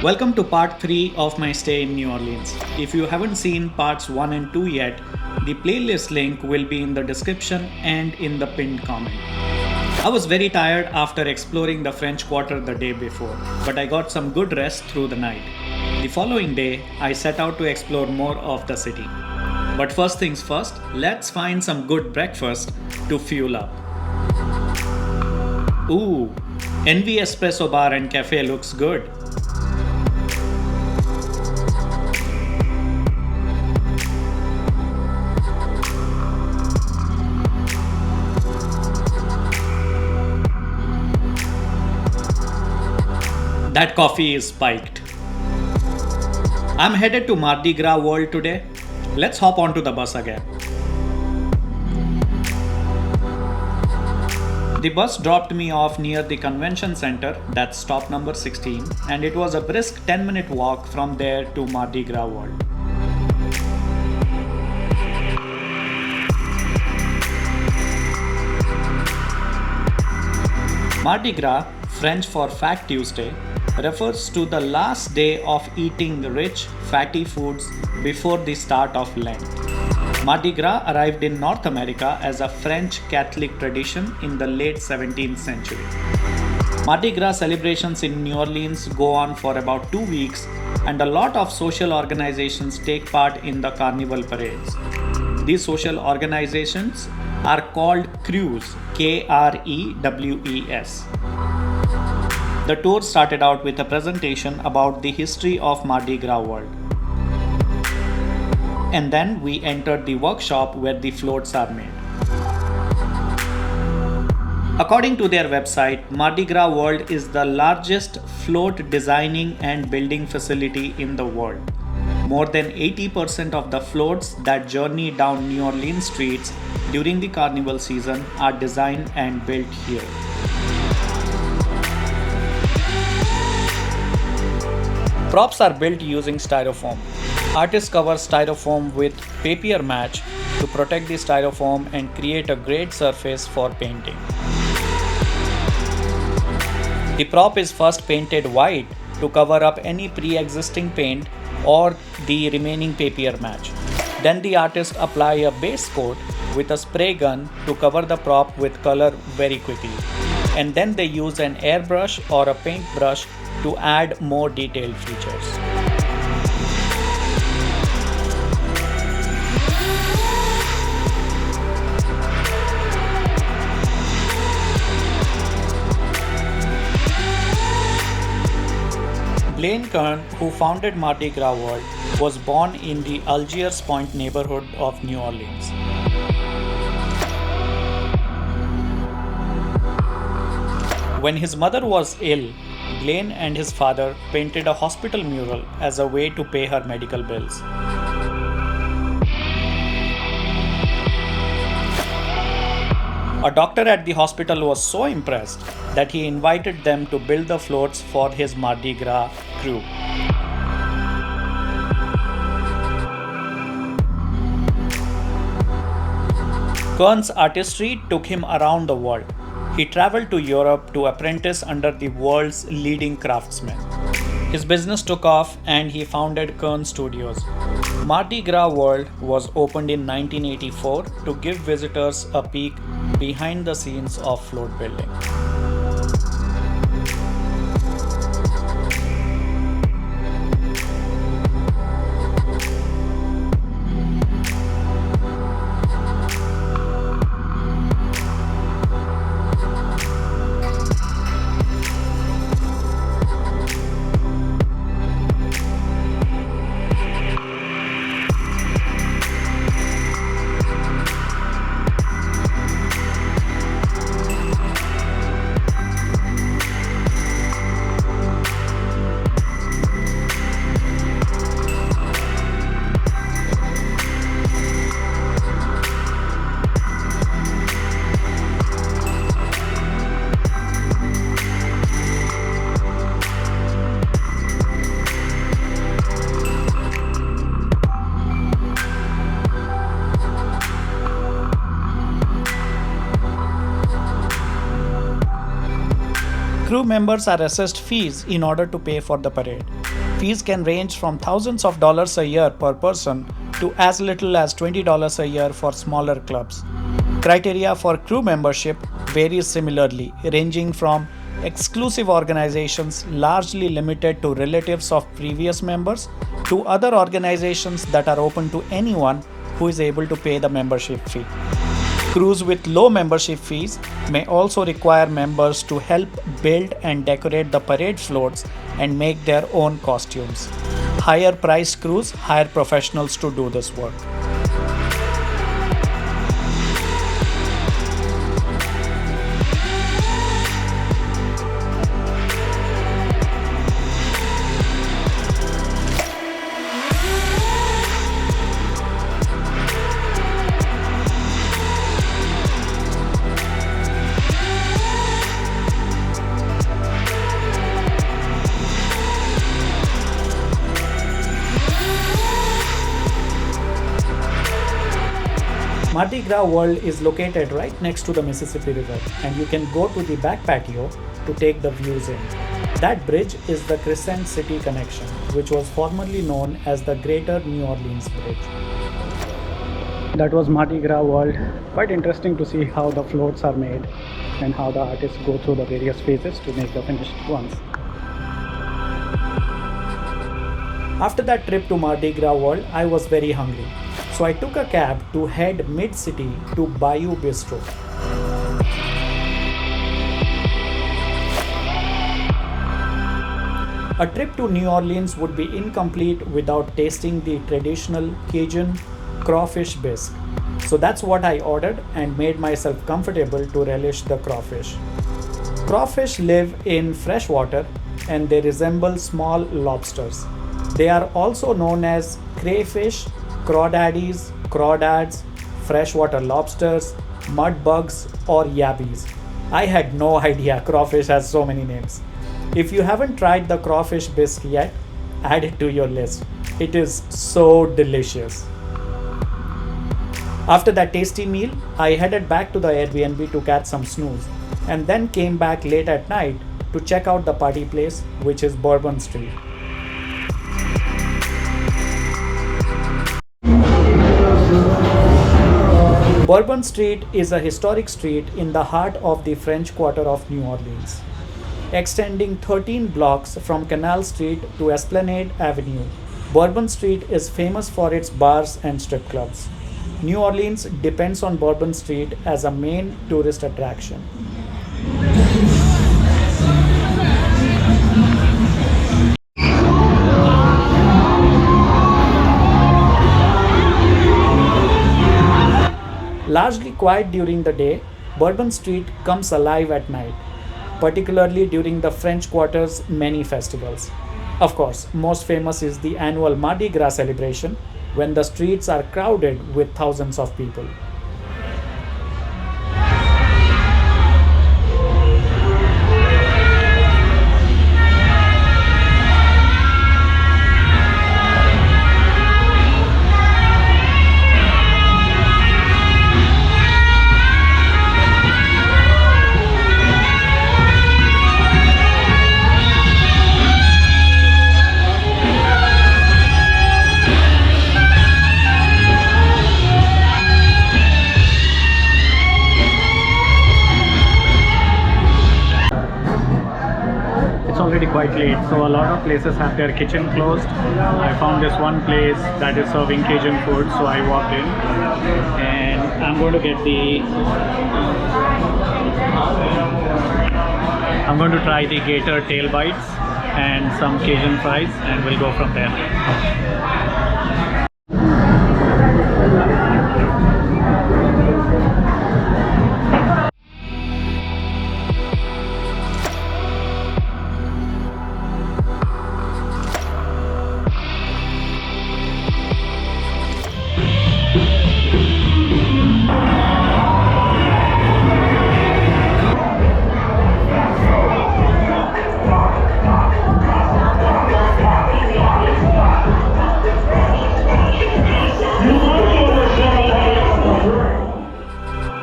Welcome to part 3 of my stay in New Orleans. If you haven't seen parts 1 and 2 yet, the playlist link will be in the description and in the pinned comment. I was very tired after exploring the French Quarter the day before, but I got some good rest through the night. The following day, I set out to explore more of the city. But first things first, let's find some good breakfast to fuel up. Ooh, Envie Espresso Bar and Cafe looks good. That coffee is spiked. I'm headed to Mardi Gras World today. Let's hop onto the bus again. The bus dropped me off near the convention center, that's stop number 16, and it was a brisk 10-minute walk from there to Mardi Gras World. Mardi Gras, French for Fat Tuesday, refers to the last day of eating rich, fatty foods before the start of Lent. Mardi Gras arrived in North America as a French Catholic tradition in the late 17th century. Mardi Gras celebrations in New Orleans go on for about 2 weeks, and a lot of social organizations take part in the carnival parades. These social organizations are called Krewes, Krewes. The tour started out with a presentation about the history of Mardi Gras World. And then we entered the workshop where the floats are made. According to their website, Mardi Gras World is the largest float designing and building facility in the world. More than 80% of the floats that journey down New Orleans streets during the carnival season are designed and built here. Props are built using Styrofoam. Artists cover Styrofoam with papier match to protect the Styrofoam and create a great surface for painting. The prop is first painted white to cover up any pre-existing paint or the remaining papier match. Then the artists apply a base coat with a spray gun to cover the prop with color very quickly. And then they use an airbrush or a paintbrush to add more detailed features. Blaine Kern, who founded Mardi Gras World, was born in the Algiers Point neighborhood of New Orleans. When his mother was ill, Blaine and his father painted a hospital mural as a way to pay her medical bills. A doctor at the hospital was so impressed that he invited them to build the floats for his Mardi Gras crew. Kern's artistry took him around the world. He traveled to Europe to apprentice under the world's leading craftsmen. His business took off and he founded Kern Studios. Mardi Gras World was opened in 1984 to give visitors a peek behind the scenes of float building. Crew members are assessed fees in order to pay for the parade. Fees can range from thousands of dollars a year per person to as little as $20 a year for smaller clubs. Criteria for crew membership varies similarly, ranging from exclusive organizations largely limited to relatives of previous members to other organizations that are open to anyone who is able to pay the membership fee. Crews with low membership fees may also require members to help build and decorate the parade floats and make their own costumes. Higher priced crews hire professionals to do this work. Mardi Gras World is located right next to the Mississippi River, and you can go to the back patio to take the views in. That bridge is the Crescent City Connection, which was formerly known as the Greater New Orleans Bridge. That was Mardi Gras World. Quite interesting to see how the floats are made and how the artists go through the various phases to make the finished ones. After that trip to Mardi Gras World, I was very hungry. So I took a cab to head mid-city to Bayou Bistro. A trip to New Orleans would be incomplete without tasting the traditional Cajun Crawfish Bisque. So that's what I ordered and made myself comfortable to relish the crawfish. Crawfish live in fresh water and they resemble small lobsters. They are also known as crayfish, crawdaddies, crawdads, freshwater lobsters, mud bugs, or yabbies. I had no idea crawfish has so many names. If you haven't tried the crawfish bisque yet, add it to your list. It is so delicious. After that tasty meal, I headed back to the Airbnb to catch some snooze and then came back late at night to check out the party place, which is Bourbon Street. Bourbon Street is a historic street in the heart of the French Quarter of New Orleans. Extending 13 blocks from Canal Street to Esplanade Avenue, Bourbon Street is famous for its bars and strip clubs. New Orleans depends on Bourbon Street as a main tourist attraction. Largely quiet during the day, Bourbon Street comes alive at night, particularly during the French Quarter's many festivals. Of course, most famous is the annual Mardi Gras celebration, when the streets are crowded with thousands of people. Quite late, so a lot of places have their kitchen closed. I found this one place that is serving Cajun food, so I walked in and I'm going to try the Gator Tail bites and some Cajun fries, and we'll go from there.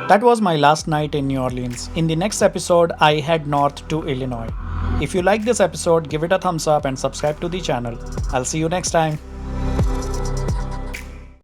That was my last night in New Orleans. In the next episode, I head north to Illinois. If you like this episode, give it a thumbs up and subscribe to the channel. I'll see you next time.